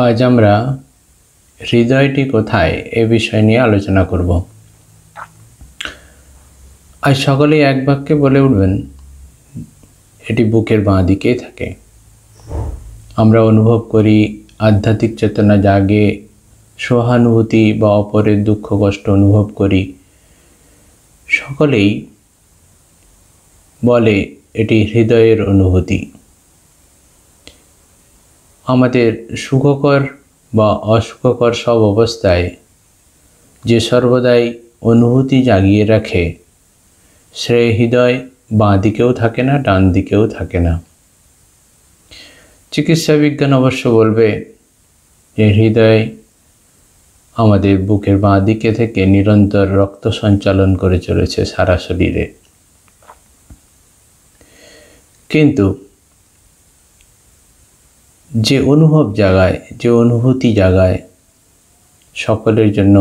আজ আমরা হৃদয়টি কোথায় এ বিষয় নিয়ে আলোচনা করব। আজ সকলেই এক বাক্যে বলে উঠবেন, এটি বুকের বাঁ দিকেই থাকে। আমরা অনুভব করি, আধ্যাত্মিক চেতনা জাগে, সহানুভূতি বা অপরের দুঃখ কষ্ট অনুভব করি। সকলেই বলে এটি হৃদয়ের অনুভূতি। আমাদের সুখকর বা অসুখকর সব অবস্থায় যে সর্বদাই অনুভূতি জাগিয়ে রাখে, সে হৃদয় বাঁ দিকেও থাকে না, ডান দিকেও থাকে না। চিকিৎসা বিজ্ঞান অবশ্য বলবে যে হৃদয় আমাদের বুকের বাঁ দিকে থেকে নিরন্তর রক্ত সঞ্চালন করে চলেছে সারা শরীরে। কিন্তু যে অনুভব জাগায়, যে অনুভূতি জাগায়, সকলের জন্য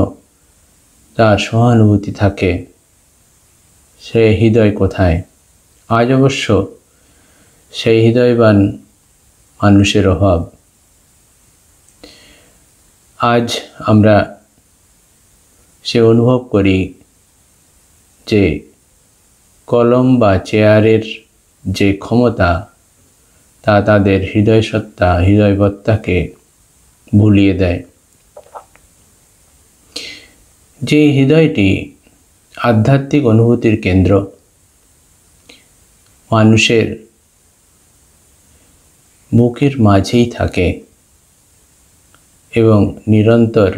তার সহানুভূতি থাকে, সে হৃদয় কোথায়? আজ অবশ্য সেই হৃদয়বান মানুষের অভাব। আজ আমরা সে অনুভব করি যে কলম বা চেয়ারের যে ক্ষমতা, তা তাদের হৃদয় সত্তা, হৃদয়বত্তাকে ভুলিয়ে দেয়। যে হৃদয়টি আধ্যাত্মিক অনুভূতির কেন্দ্র, মানুষের বুকের মাঝেই থাকে এবং নিরন্তর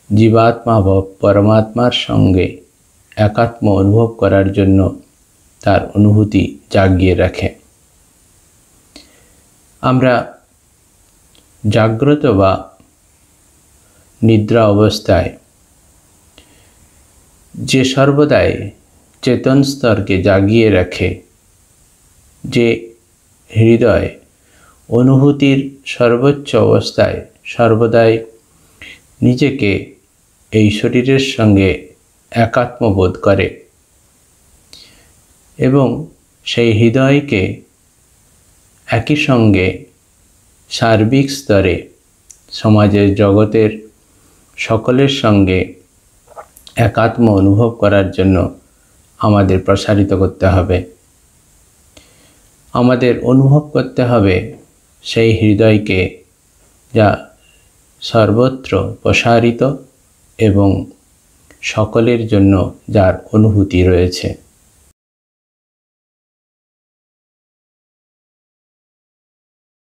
জীবাত্মা বা পরমাত্মার সঙ্গে একাত্ম অনুভব করার জন্য তার অনুভূতি জাগিয়ে রাখে। আমরা জাগ্রত বা নিদ্রা অবস্থায় যে সর্বদাই চেতন স্তরকে জাগিয়ে রাখে, যে হৃদয় অনুভূতির সর্বোচ্চ অবস্থায় সর্বদাই নিজেকে এই শরীরের সঙ্গে একাত্ম বোধ করে এবং সেই হৃদয়কে একই সঙ্গে সার্বিক স্তরে সমাজের জগতের সকলের সঙ্গে একাত্ম অনুভব করার জন্য আমাদের প্রসারিত করতে হবে। আমাদের অনুভব করতে হবে সেই হৃদয়কে, যা সর্বত্র প্রসারিত এবং সকলের জন্য যার অনুভূতি রয়েছে।